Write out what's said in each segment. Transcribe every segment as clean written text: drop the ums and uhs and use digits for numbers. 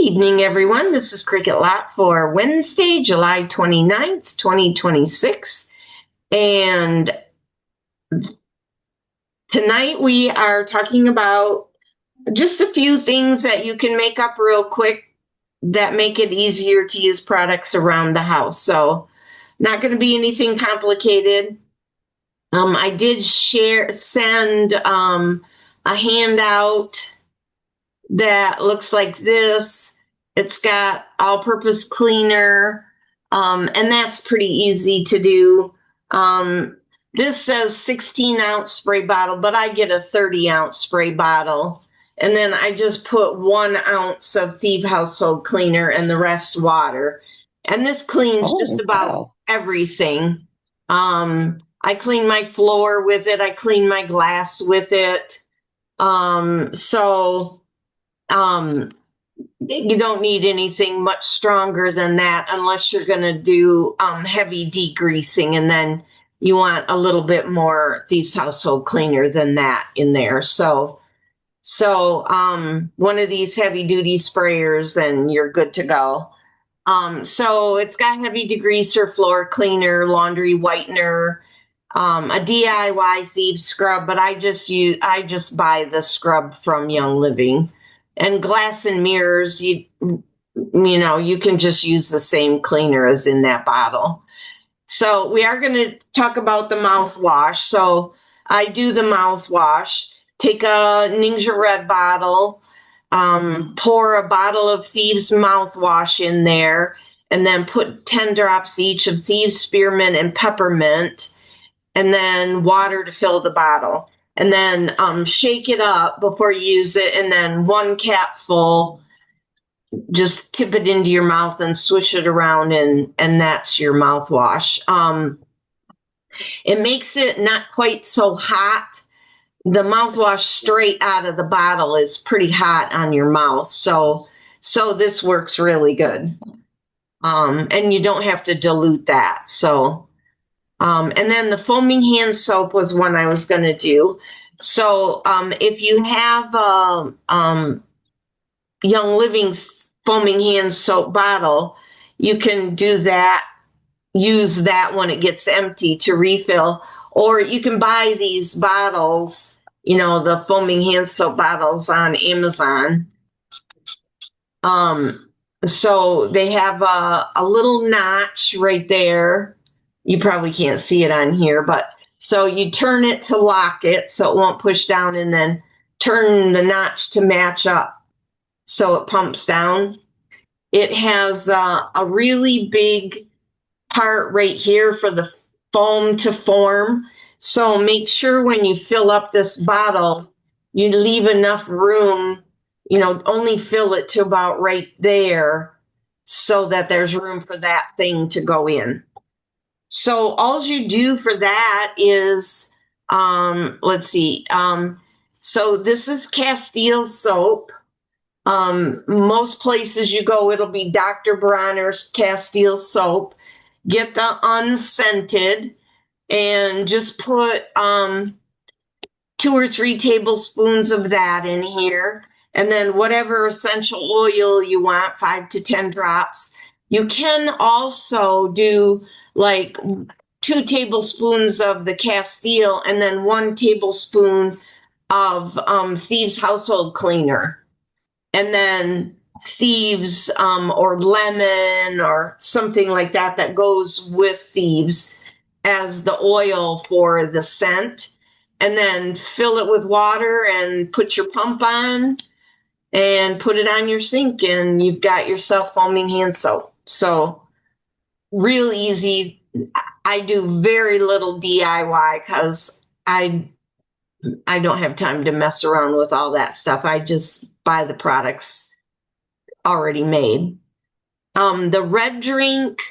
Evening, everyone. This is Cricket Lot for Wednesday, July 29th, 2026. And tonight we are talking about just a few things that you can make up real quick that make it easier to use products around the house. So not going to be anything complicated. I did send a handout that looks like this. It's got all-purpose cleaner, and that's pretty easy to do. This says 16-ounce spray bottle, but I get a 30-ounce spray bottle. And then I just put 1 ounce of Thieves household cleaner and the rest water. And this cleans just about everything. I clean my floor with it. I clean my glass with it. You don't need anything much stronger than that unless you're going to do heavy degreasing, and then you want a little bit more Thieves household cleaner than that in there. So one of these heavy duty sprayers and you're good to go. So it's got heavy degreaser, floor cleaner, laundry whitener, a DIY Thieves scrub, but I just buy the scrub from Young Living. And glass and mirrors, you can just use the same cleaner as in that bottle. So we are going to talk about the mouthwash. So I do the mouthwash. Take a Ningxia Red bottle, pour a bottle of Thieves mouthwash in there, and then put 10 drops each of Thieves spearmint and peppermint, and then water to fill the bottle. And then shake it up before you use it, and then 1 capful, just tip it into your mouth and swish it around, and that's your mouthwash. It makes it not quite so hot. The mouthwash straight out of the bottle is pretty hot on your mouth, so this works really good. And you don't have to dilute that. And then the foaming hand soap was one I was going to do. So if you have Young Living foaming hand soap bottle, you can do that, use that when it gets empty to refill. Or you can buy these bottles, the foaming hand soap bottles on Amazon. So they have a little notch right there. You probably can't see it on here, but so you turn it to lock it so it won't push down, and then turn the notch to match up so it pumps down. It has a really big part right here for the foam to form. So make sure when you fill up this bottle, you leave enough room, only fill it to about right there so that there's room for that thing to go in. So all you do for that is, let's see. So this is Castile soap. Most places you go, it'll be Dr. Bronner's Castile soap. Get the unscented and just put 2 or 3 tablespoons of that in here. And then whatever essential oil you want, 5 to 10 drops. You can also do like 2 tablespoons of the Castile and then 1 tablespoon of Thieves household cleaner. And then Thieves or lemon or something like that goes with Thieves as the oil for the scent. And then fill it with water and put your pump on and put it on your sink, and you've got yourself foaming hand soap. So real easy. I do very little DIY because I don't have time to mess around with all that stuff. I just buy the products already made. The red drink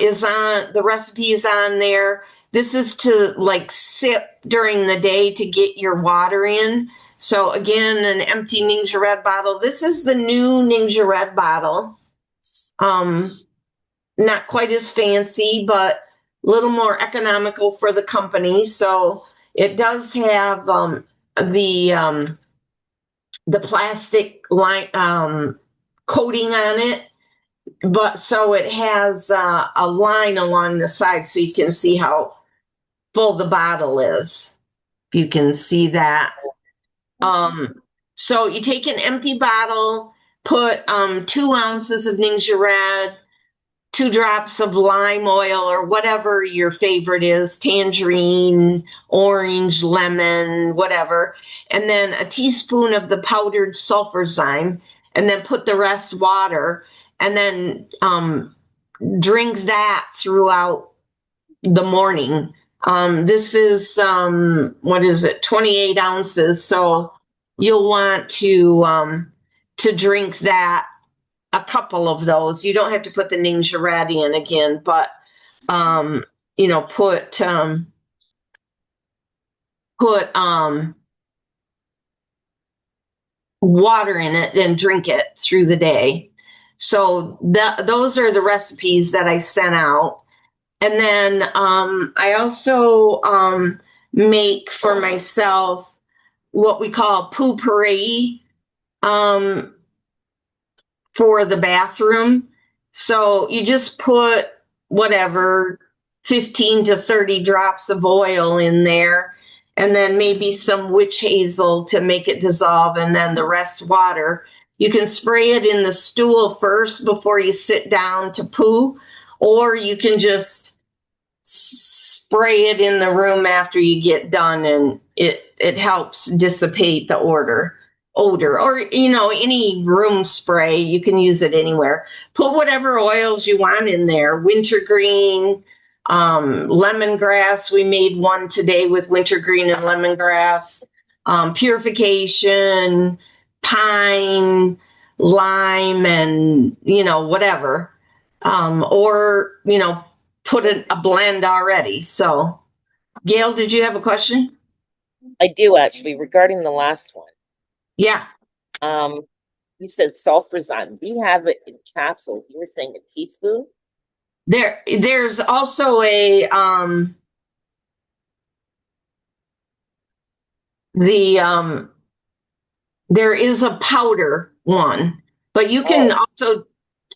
is on, the recipe is on there. This is to like sip during the day to get your water in. So again, an empty Ningxia Red bottle. This is the new Ningxia Red bottle. Not quite as fancy, but a little more economical for the company. So it does have the plastic line coating on it, but so it has a line along the side so you can see how full the bottle is. You can see that. So you take an empty bottle, put 2 ounces of Ningxia Red, 2 drops of lime oil or whatever your favorite is, tangerine, orange, lemon, whatever, and then a teaspoon of the powdered sulfurzyme, and then put the rest water, and then drink that throughout the morning. This is what is it, 28 ounces. So you'll want to drink that, a couple of those. You don't have to put the Ningxia Red in again, but put water in it and drink it through the day. So those are the recipes that I sent out. And then I also make for myself what we call poo-pourri for the bathroom. So you just put whatever, 15 to 30 drops of oil in there, and then maybe some witch hazel to make it dissolve, and then the rest water. You can spray it in the stool first before you sit down to poo, or you can just spray it in the room after you get done, and it helps dissipate the odor. Or any room spray, you can use it anywhere. Put whatever oils you want in there. Wintergreen, lemongrass. We made one today with wintergreen and lemongrass. Purification, pine, lime, and whatever. Or put a blend already. So, Gail, did you have a question? I do, actually, regarding the last one. Yeah. You said sulfurzyme. Do you have it in capsules? You were saying a teaspoon? There's also a there is a powder one, but you can also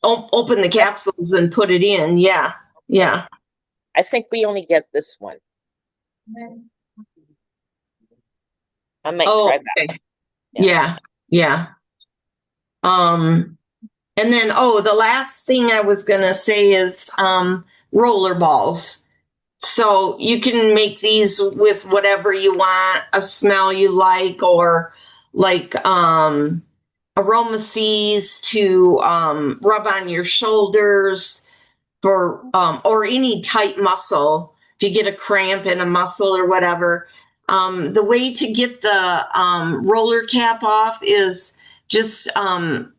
open the capsules and put it in. Yeah. Yeah. I think we only get this one. I might try that. Okay. Yeah. Yeah. And then, the last thing I was going to say is roller balls. So you can make these with whatever you want, a smell you like, or like aroma seeds to rub on your shoulders for, or any tight muscle. If you get a cramp in a muscle or whatever, the way to get the roller cap off is just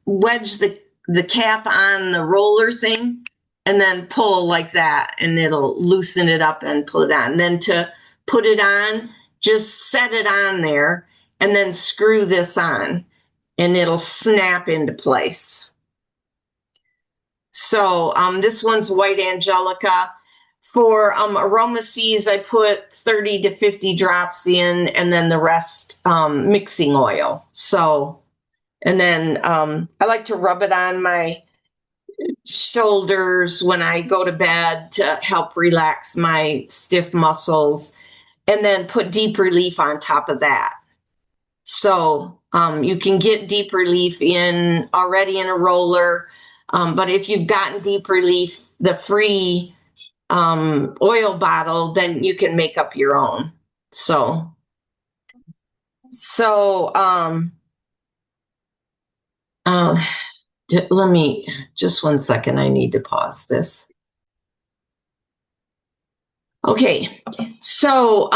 wedge the cap on the roller thing and then pull like that, and it'll loosen it up and pull it on. And then to put it on, just set it on there and then screw this on, and it'll snap into place. So this one's white angelica. For aroma seeds, I put 30 to 50 drops in, and then the rest mixing oil. So, and then I like to rub it on my shoulders when I go to bed to help relax my stiff muscles, and then put deep relief on top of that. So you can get deep relief in already in a roller, but if you've gotten deep relief, the free oil bottle, then you can make up your own. So let me just 1 second. I need to pause this. Okay, so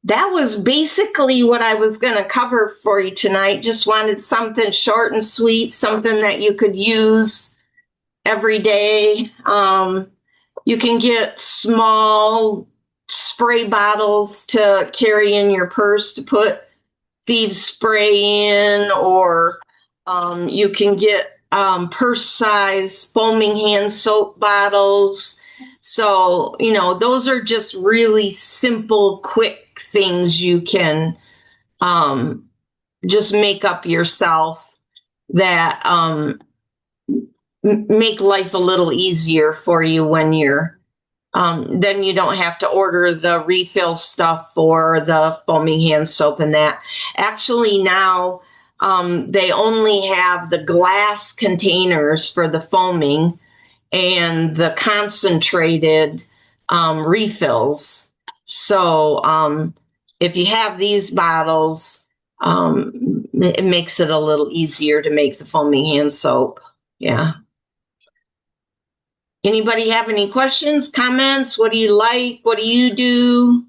that was basically what I was going to cover for you tonight. Just wanted something short and sweet, something that you could use every day. You can get small spray bottles to carry in your purse to put thieves spray in, or you can get purse-size foaming hand soap bottles. So, those are just really simple, quick things you can just make up yourself that make life a little easier for you when you're then you don't have to order the refill stuff for the foaming hand soap and that. Actually, now they only have the glass containers for the foaming and the concentrated refills. So if you have these bottles, it makes it a little easier to make the foaming hand soap. Yeah. Anybody have any questions, comments? What do you like? What do you do?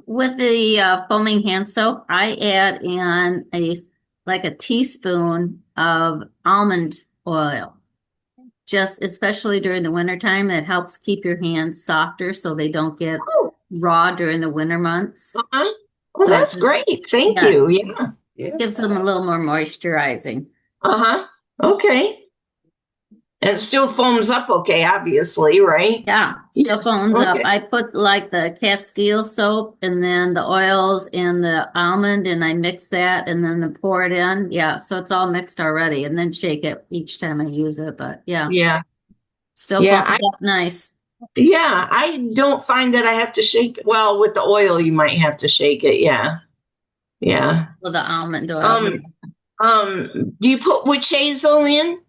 With the foaming hand soap, I add in a teaspoon of almond oil. Just especially during the wintertime, it helps keep your hands softer so they don't get raw during the winter months. Uh-huh. Well, So that's it's- great. Thank Yeah. you. Yeah. Yeah. Gives them a little more moisturizing. Uh-huh. Okay. And it still foams up okay, obviously, right? Yeah, still foams up. Okay. I put like the Castile soap and then the oils and the almond and I mix that and then pour it in. Yeah, so it's all mixed already and then shake it each time I use it. But yeah, Yeah. still Yeah, foams up nice. Yeah, I don't find that I have to shake. Well, with the oil, you might have to shake it. Yeah. Yeah. With the almond oil. Do you put witch hazel in?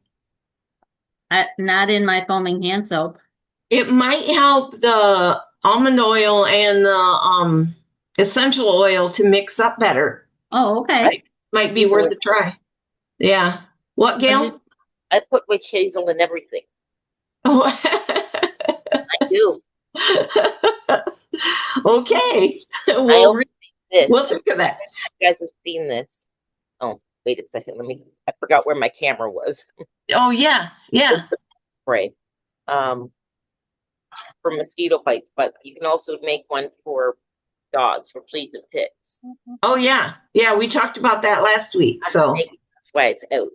Not in my foaming hand soap. It might help the almond oil and the essential oil to mix up better. Oh, okay. Right. Might be worth a try. Yeah. What, Gail? I put witch hazel in everything. Oh. I do. Okay. I We'll, also this. we'll think of that. You guys have seen this. Oh, wait a second. I forgot where my camera was. Oh, yeah. Yeah. Spray. For mosquito bites, but you can also make one for dogs, for fleas and ticks. Oh, yeah. Yeah, we talked about that last week. So. That's why it's out.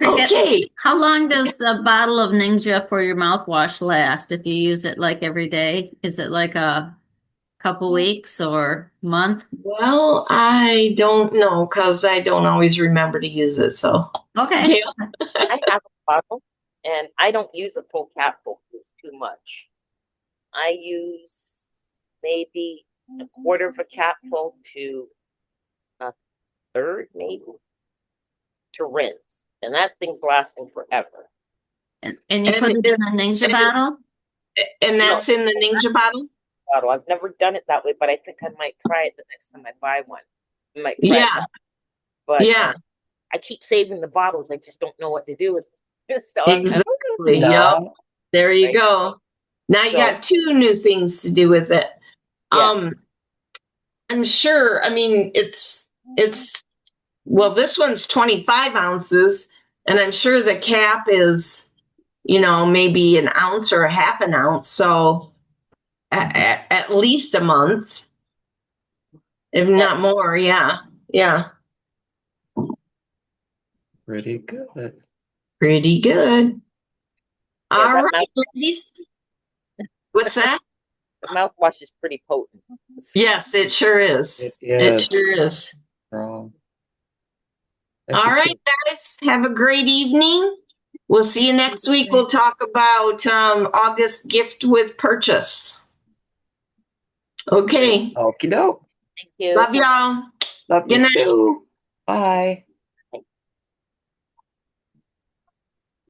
Okay. How long does the bottle of Ninja for your mouthwash last if you use it like every day? Is it like a couple weeks or month? Well, I don't know because I don't always remember to use it. So. Okay. Gail? I have a bottle and I don't use a full capful. It's too much. I use maybe a quarter of a capful to a third, maybe, to rinse. And that thing's lasting forever. And you And put it in it's- a Ninja and it- bottle? And that's in the Ninja bottle? Bottle. I've never done it that way, but I think I might try it the next time I buy one. I might try it Yeah. that way. But Yeah. I keep saving the bottles. I just don't know what to do with it. So I'm like, Exactly. No. Yep. There you Right. go. Now you So- got two new things to do with it. Yeah. I'm sure, I mean, it's well, this one's 25 ounces, and I'm sure the cap is, maybe an ounce or a half an ounce. So at least a month, if not more. Yeah. Yeah. Pretty good. Pretty good. Yeah, All that right, ladies. What's that? the mouthwash is pretty potent. Yes, it sure is. It It is sure is. wrong. All right, guys. Have a great evening. We'll see you next week. We'll talk about August gift with purchase. Okay. Okie doke. Thank you. Love y'all. Love Good you night. too. Bye.